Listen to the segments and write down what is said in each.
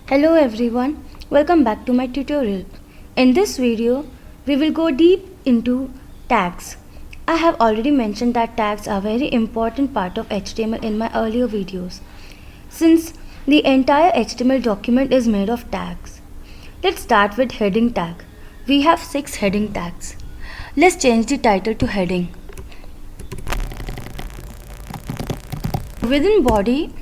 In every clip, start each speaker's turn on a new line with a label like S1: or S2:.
S1: Hello everyone, welcome back to my tutorial. In this video, we will go deep into tags. I have already mentioned that tags are a very important part of HTML in my earlier videos, since the entire HTML document is made of tags. Let's start with heading tag. We have 6 heading tags. Let's change the title to heading. Within body,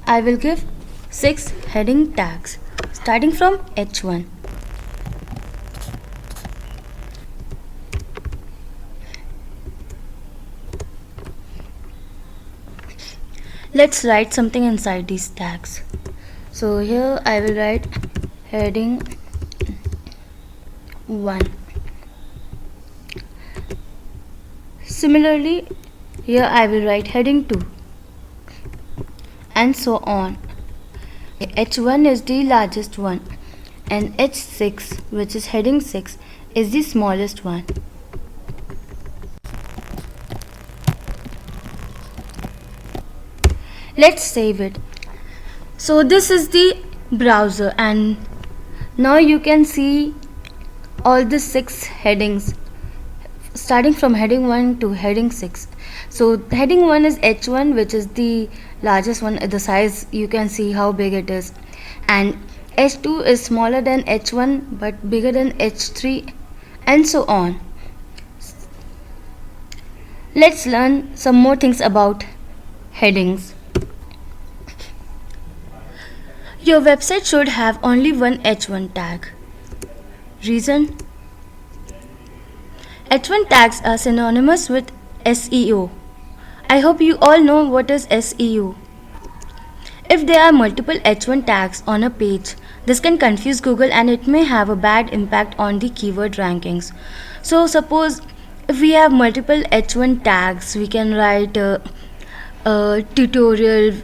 S1: I will give 6 heading tags starting from H1. Let's write something inside these tags. So here I will write heading 1. Similarly, here I will write heading 2 and so on. H1 is the largest one and H6, which is heading 6, is the smallest one. Let's save it. So this is the browser and now you can see all the 6 headings starting from heading 1 to heading 6. So heading 1 is H1, which is the largest one. The size, you can see how big it is, and H2 is smaller than H1 but bigger than H3 and so on. Let's learn some more things about headings. Your website should have only one H1 tag. Reason: H1 tags are synonymous with SEO. I hope you all know what is SEO. If there are multiple H1 tags on a page, this can confuse Google and it may have a bad impact on the keyword rankings. So suppose if we have multiple H1 tags, we can write a tutorial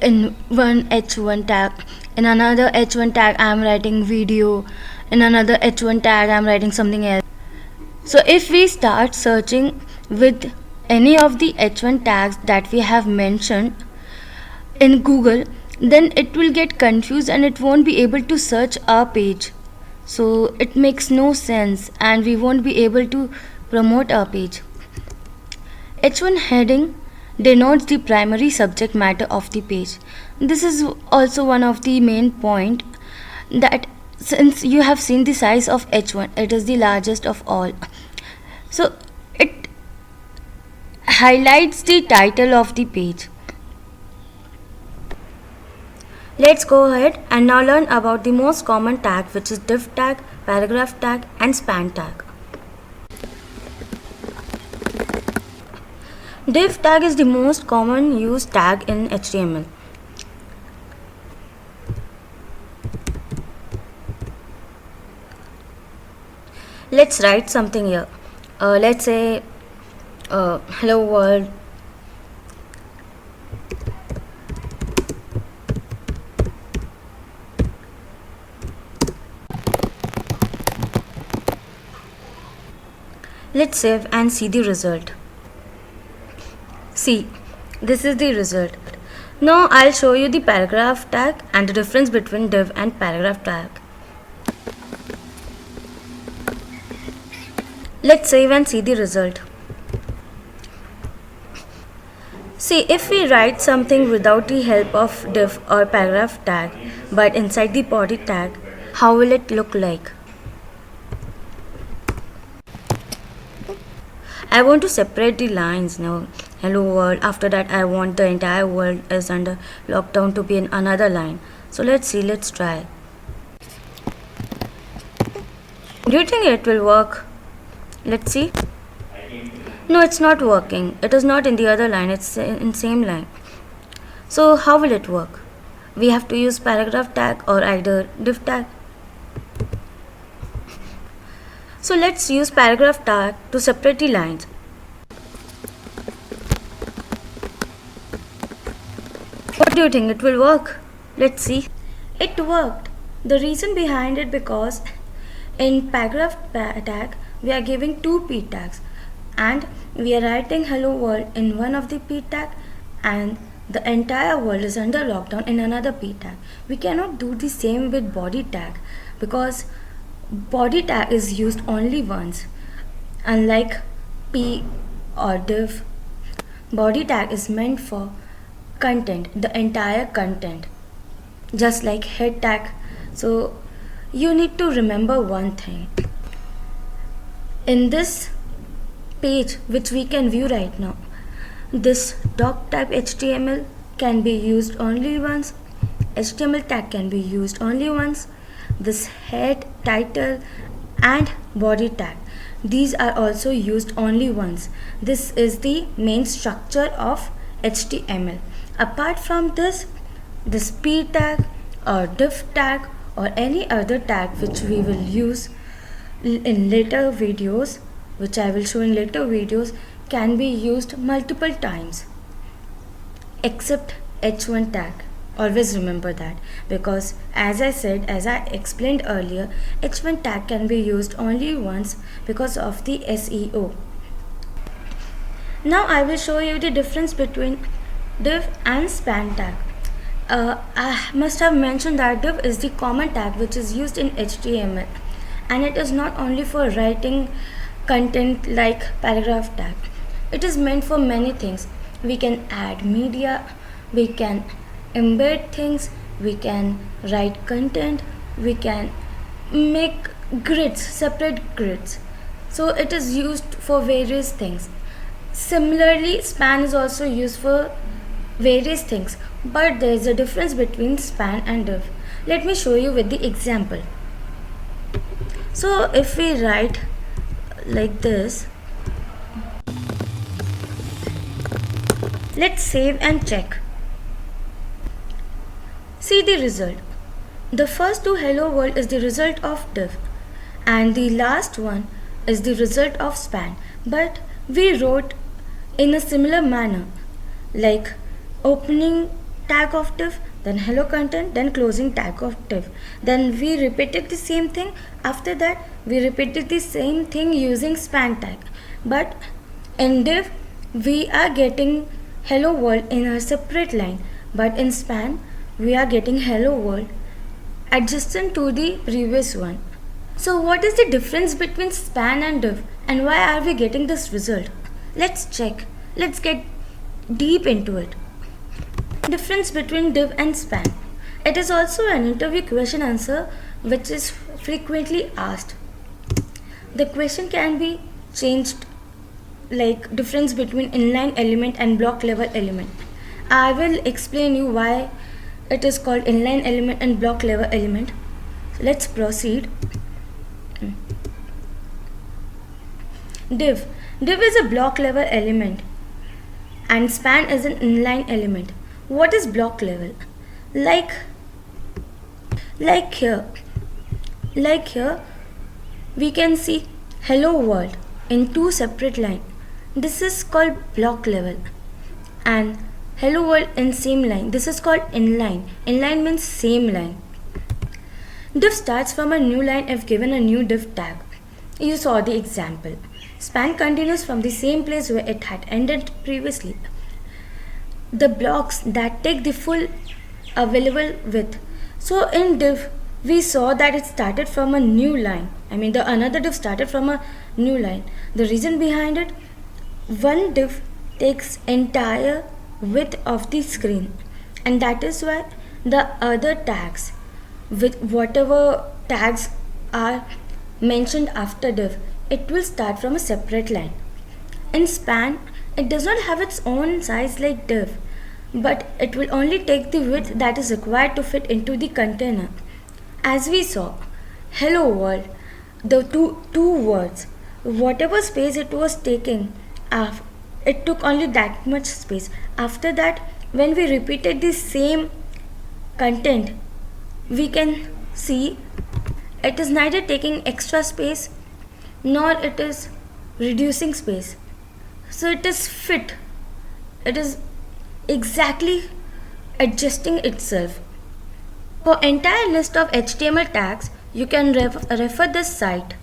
S1: in one H1 tag. In another H1 tag I am writing video. In another H1 tag I am writing something else. So if we start searching with any of the H1 tags that we have mentioned in Google, then it will get confused and it won't be able to search our page. So it makes no sense and we won't be able to promote our page. H1 heading denotes the primary subject matter of the page. This is also one of the main point, that since you have seen the size of H1, it is the largest of all. So it highlights the title of the page. Let's go ahead and now learn about the most common tag, which is div tag, paragraph tag and span tag. Div tag is the most common used tag in HTML. Let's write something here. Let's say hello world. Let's save and see the result. See, this is the result. Now I'll show you the paragraph tag and the difference between div and paragraph tag. Let's save and see the result. See, if we write something without the help of div or paragraph tag but inside the body tag, how will it look like? I want to separate the lines now. Hello world. After that I want the entire world is under lockdown to be in another line. So let's see, let's try. Do you think it will work? Let's see. No, it's not working. It is not in the other line, it's in same line. So how will it work? We have to use paragraph tag or either div tag. So let's use paragraph tag to separate the lines. What do you think, it will work? Let's see. It worked. The reason behind it, because in paragraph tag we are giving 2 p tags and we are writing hello world in one of the p tag and the entire world is under lockdown in another p tag. We cannot do the same with body tag because body tag is used only once. Unlike p or div, body tag is meant for content, the entire content, just like head tag. So you need to remember one thing. In this page which we can view right now, this doc type HTML can be used only once, HTML tag can be used only once, this head, title and body tag, these are also used only once. This is the main structure of HTML. Apart from this p tag or div tag or any other tag which we will use in later videos, which I will show in later videos, can be used multiple times except h1 tag. Always remember that, because as I explained earlier, h1 tag can be used only once because of the SEO. Now I will show you the difference between div and span tag. I must have mentioned that div is the common tag which is used in HTML, and it is not only for writing content like paragraph tag. It is meant for many things. We can add media, we can embed things, we can write content, we can make grids, separate grids. So it is used for various things. Similarly, span is also used for various things, but there is a difference between span and div. Let me show you with the example. So if we write like this, let's save and check. See the result. The first two hello world is the result of div and the last one is the result of span, but we wrote in a similar manner, like opening tag of div, then hello content, then closing tag of div. Then we repeated the same thing. After that we repeated the same thing using span tag, but in div we are getting hello world in a separate line, but in span we are getting hello world adjacent to the previous one. So what is the difference between span and div, and why are we getting this result? Let's check. Let's get deep into it. Difference between div and span. It is also an interview question answer which is frequently asked. The question can be changed, like difference between inline element and block level element. I will explain you why it is called inline element and block level element. So let's proceed. Div is a block level element and span is an inline element. What is block level? Like here we can see hello world in two separate lines. This is called block level, and hello world in same line, this is called inline. Inline means same line. Div starts from a new line if given a new div tag. You saw the example. Span continues from the same place where it had ended previously. The blocks that take the full available width. So in div we saw that it started from a new line. The another div started from a new line. The reason behind it, one div takes entire width of the screen, and that is why the other tags, with whatever tags are mentioned after div, it will start from a separate line. In span, it does not have its own size like div, but it will only take the width that is required to fit into the container. As we saw, hello world, the two words, whatever space it was taking, it took only that much space. After that, when we repeated the same content, we can see it is neither taking extra space nor it is reducing space. So it is fit. It is exactly adjusting itself. For entire list of HTML tags, you can refer this site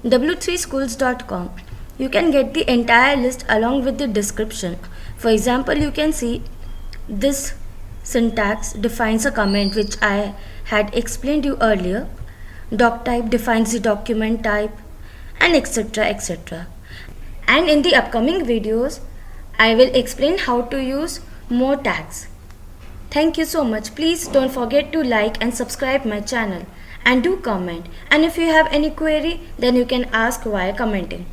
S1: w3schools.com. You can get the entire list along with the description. For example, you can see This syntax defines a comment which I had explained you earlier. Doc type defines the document type, and etc. etc. And in the upcoming videos, I will explain how to use more tags. Thank you so much. Please don't forget to like and subscribe my channel and do comment. And if you have any query, then you can ask via commenting.